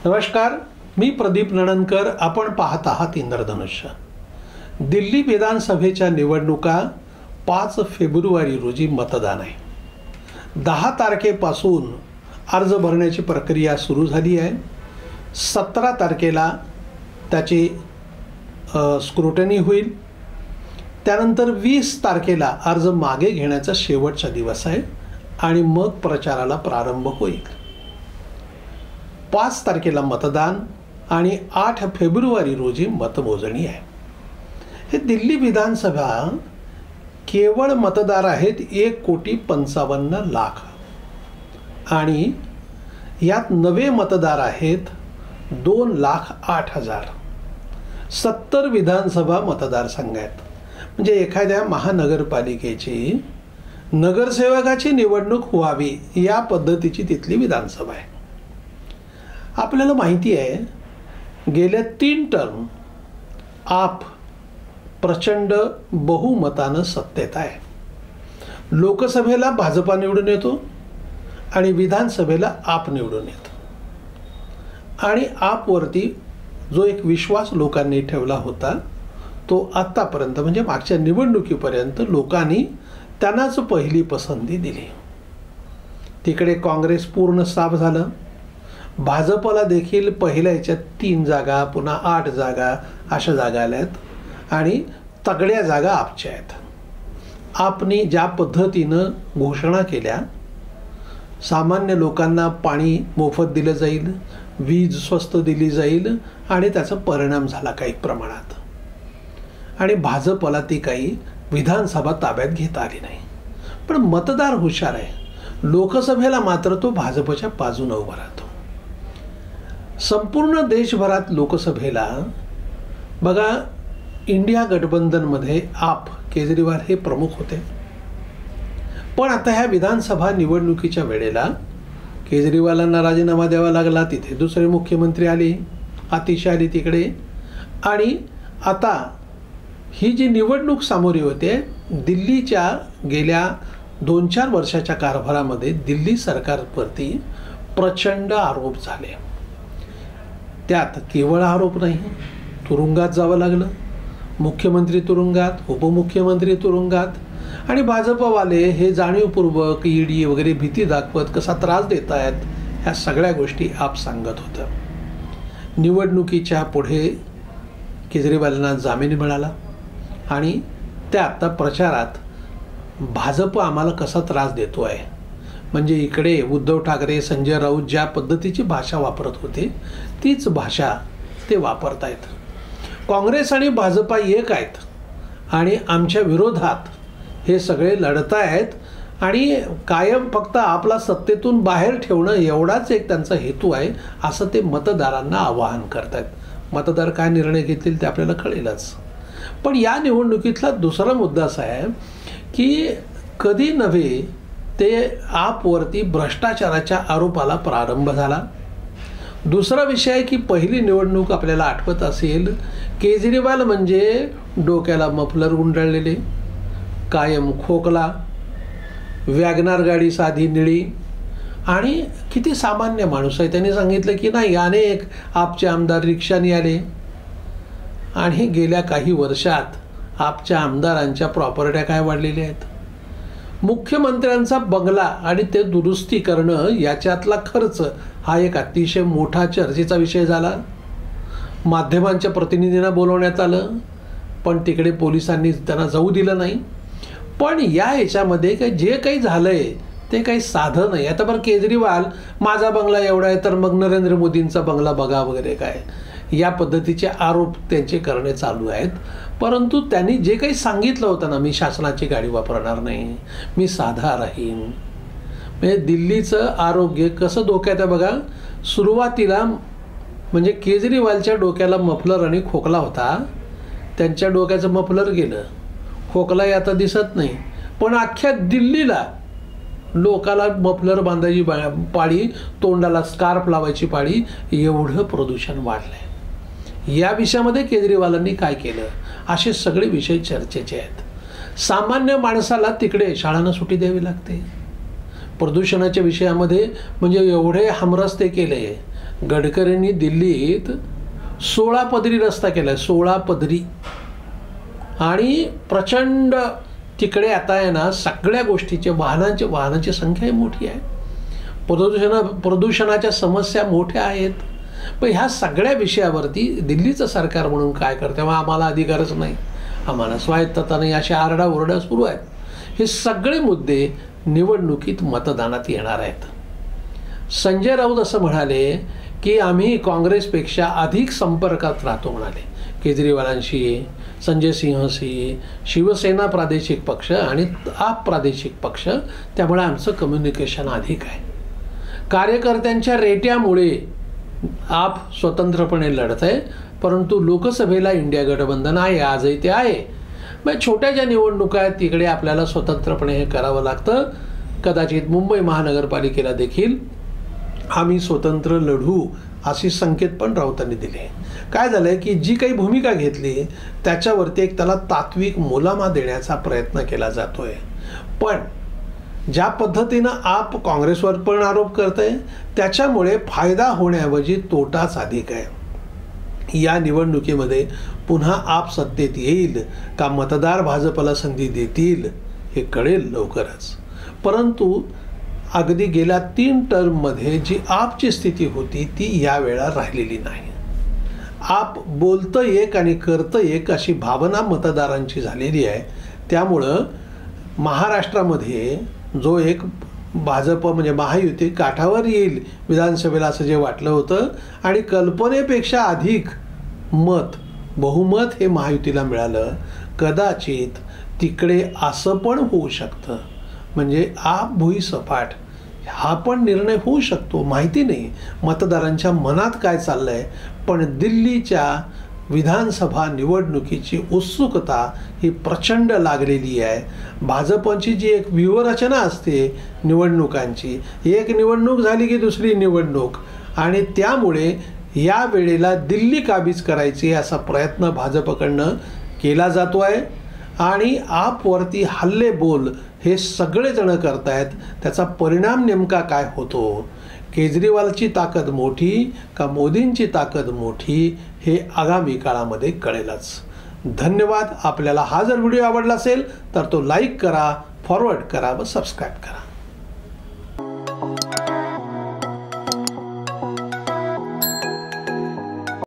नमस्कार, मी प्रदीप नणनकर. आपण पाहत आहात इंद्रधनुष्य. दिल्ली विधानसभेच्या निवडणुका 5 फेब्रुवारी रोजी मतदान आहे. 10 तारखेपासून अर्ज भरण्याची प्रक्रिया सुरू झाली आहे. 17 तारखेला त्याची स्क्रुटनी होईल. त्यानंतर 20 तारखेला अर्ज मागे घेण्याचा शेवटचा दिवस आहे आणि मग प्रचाराला प्रारंभ होईल. 5 तारखेला मतदान आणि 8 फेब्रुवारी रोजी मतमोजणी आहे. हे दिल्ली विधानसभा केवळ मतदार आहेत 1,55,00,000 आणि यात नवे मतदार आहेत 2,08,000. 70 विधानसभा मतदारसंघ आहेत. म्हणजे एखाद्या महानगरपालिकेची नगरसेवकाची निवडणूक व्हावी या पद्धतीची तिथली विधानसभा आहे. आपल्याला माहिती आहे गेल्या 3 टर्म आप प्रचंड बहुमतानं सत्तेत आहे. लोकसभेला भाजपा निवडून येतो आणि विधानसभेला आप निवडून येतो. आणि आपवरती जो एक विश्वास लोकांनी ठेवला होता तो आत्तापर्यंत म्हणजे मागच्या निवडणुकीपर्यंत लोकांनी त्यांनाच पहिली पसंती दिली. तिकडे काँग्रेस पूर्ण साफ झालं. भाजपला देखील पहिल्या याच्यात 3 जागा, पुन्हा 8 जागा अशा जागा आल्या आहेत आणि तगड्या जागा आपच्या आहेत. आपनी ज्या पद्धतीनं घोषणा केल्या, सामान्य लोकांना पाणी मोफत दिलं जाईल, वीज स्वस्त दिली जाईल आणि त्याचा परिणाम झाला काही प्रमाणात. आणि भाजपला ती काही विधानसभा ताब्यात घेता आली नाही. पण मतदार हुशार आहे. लोकसभेला मात्र तो भाजपच्या बाजूने उभा राहतो. संपूर्ण देशभरात लोकसभेला बघा, इंडिया गठबंधनमध्ये आप केजरीवाल हे प्रमुख होते. पण आता ह्या विधानसभा निवडणुकीच्या वेळेला केजरीवालांना राजीनामा द्यावा लागला. तिथे दुसरे मुख्यमंत्री आले, आतिश आली तिकडे. आणि आता ही जी निवडणूक सामोरी होते, दिल्लीच्या गेल्या 2-4 वर्षाच्या कारभारामध्ये दिल्ली सरकारवरती प्रचंड आरोप झाले. त्यात केवळ आरोप नाही, तुरुंगात जावं लागलं. मुख्यमंत्री तुरुंगात, उपमुख्यमंत्री तुरुंगात आणि भाजपवाले हे जाणीवपूर्वक ईडी वगैरे भीती दाखवत कसा त्रास देत आहेत ह्या सगळ्या गोष्टी आप सांगत होतं. निवडणुकीच्या पुढे केजरीवालांना जामीन मिळाला आणि त्या आता प्रचारात भाजप आम्हाला कसा त्रास देतो आहे, म्हणजे इकडे उद्धव ठाकरे, संजय राऊत ज्या पद्धतीची भाषा वापरत होते तीच भाषा ते वापरत आहेत. काँग्रेस आणि भाजपा एक आहेत आणि आमच्या विरोधात हे सगळे लढत आहेत आणि कायम फक्त आपला सत्तेतून बाहेर ठेवणं एवढाच एक त्यांचा हेतू आहे असं ते मतदारांना आवाहन करतात. मतदार काय निर्णय घेतील ते आपल्याला कळेलच. पण या निवडणुकीतला दुसरा मुद्दा असा आहे की कधी नव्हे ते आपवरती भ्रष्टाचाराच्या आरोपाला प्रारंभ झाला. दुसरा विषय आहे की पहिली निवडणूक आपल्याला आठवत असेल, केजरीवाल म्हणजे डोक्याला मफलर गुंडाळलेले, कायम खोकला, वॅगनार गाडी साधी निळी आणि किती सामान्य माणूस आहे. त्यांनी सांगितलं की नाही, अनेक आपचे आमदार रिक्षाने आले. आणि गेल्या काही वर्षात आपच्या आमदारांच्या प्रॉपर्ट्या काय वाढलेल्या आहेत. मुख्यमंत्र्यांचा बंगला आणि ते दुरुस्ती करणं याच्यातला खर्च हा एक अतिशय मोठा चर्चेचा विषय झाला. माध्यमांच्या प्रतिनिधींना बोलवण्यात आलं पण तिकडे पोलिसांनी त्यांना जाऊ दिलं नाही. पण या याच्यामध्ये जे काही झालं आहे ते काही साधं नाही. आता बरं, केजरीवाल माझा बंगला एवढा आहे तर मग नरेंद्र मोदींचा बंगला बघा वगैरे काय, या पद्धतीचे आरोप त्यांचे करणे चालू आहेत. परंतु त्यांनी जे काही सांगितलं होतं ना, मी शासनाची गाडी वापरणार नाही, मी साधा राहीन, म्हणजे दिल्लीचं आरोग्य कसं धोक्यात आहे बघा. सुरुवातीला म्हणजे केजरीवालच्या डोक्याला मफलर आणि खोकला होता, त्यांच्या डोक्याचं मफलर गेलं, खोकलाही आता दिसत नाही. पण अख्ख्या दिल्लीला लोकाला मफलर बांधायची पाळी, तोंडाला स्कार्फ लावायची पाळी, एवढं प्रदूषण वाढलंय. या विषयामध्ये केजरीवालांनी काय केलं असे सगळे विषय चर्चेचे आहेत. सामान्य माणसाला तिकडे शाळांना सुट्टी द्यावी लागते. प्रदूषणाच्या विषयामध्ये म्हणजे एवढे हमरस्ते केले, गडकरींनी दिल्लीत 16 पदरी रस्ता केला आहे, 16 पदरी. आणि प्रचंड तिकडे आता आहे ना सगळ्या गोष्टीचे वाहनांची संख्या मोठी आहे. प्रदूषणाच्या समस्या मोठ्या आहेत. पण ह्या सगळ्या विषयावरती दिल्लीचं सरकार म्हणून काय करते, मग आम्हाला अधिकारच नाही, आम्हाला स्वायत्तता नाही, अशा आरडाओरडा सुरू आहेत. हे सगळे मुद्दे निवडणुकीत मतदानात येणार आहेत. संजय राऊत असं म्हणाले की आम्ही काँग्रेसपेक्षा अधिक संपर्कात राहतो म्हणाले केजरीवालांशी, संजय सिंहशी, शिवसेना प्रादेशिक पक्ष आणि आप प्रादेशिक पक्ष, त्यामुळे आमचं कम्युनिकेशन अधिक आहे. कार्यकर्त्यांच्या रेट्यामुळे आप स्वतंत्रपणे लढत आहे, परंतु लोकसभेला इंडिया गठबंधन आहे, आजही ते आहे. मग छोट्या ज्या निवडणुका आहेत तिकडे आपल्याला स्वतंत्रपणे हे करावं लागतं. कदाचित मुंबई महानगरपालिकेला देखील आम्ही स्वतंत्र लढू असे संकेत पण राऊतांनी दिले. काय झालं आहे की जी काही भूमिका घेतली त्याच्यावरती एक त्याला तात्विक मुलामा देण्याचा प्रयत्न केला जातो आहे. पण ज्या पद्धतीनं आप काँग्रेसवर पण आरोप करत आहे त्याच्यामुळे फायदा होण्याऐवजी तोटाच अधिक आहे. या निवडणुकीमध्ये पुन्हा आप सत्तेत येईल का मतदार भाजपला संधी देतील हे कळेल लवकरच. परंतु अगदी गेल्या 3 टर्ममध्ये जी आपची स्थिती होती ती यावेळा राहिलेली नाही. आप बोलतं एक आणि करतं एक अशी भावना मतदारांची झालेली आहे. त्यामुळं महाराष्ट्रामध्ये जो एक भाजप म्हणजे महायुती काठावर येईल विधानसभेला असं जे वाटलं होतं आणि कल्पनेपेक्षा अधिक बहुमत हे महायुतीला मिळालं, कदाचित तिकडे असं पण होऊ शकतं. म्हणजे आप भुई सपाट हा पण निर्णय होऊ शकतो, माहिती नाही मतदारांच्या मनात काय चाललं आहे. पण दिल्लीच्या विधानसभा निवडणुकीची उत्सुकता ही प्रचंड लागलेली आहे. भाजपची जी एक व्यूहरचना असते निवडणुकांची, एक निवडणूक झाली की दुसरी निवडणूक, आणि त्यामुळे या वेळेला दिल्ली काबीज करायची असा प्रयत्न भाजपकडनं केला जातो आहे. आणि आपवरती हल्ले बोल हे सगळेजण करतायत. त्याचा परिणाम नेमका काय होतो, केजरीवालची ताकद मोठी का मोदींची ताकद मोठी, हे आगामी काळामध्ये कळेलच. धन्यवाद. आपल्याला हा जर व्हिडिओ आवडला असेल तर तो लाईक करा, फॉरवर्ड करा व सबस्क्राईब करा.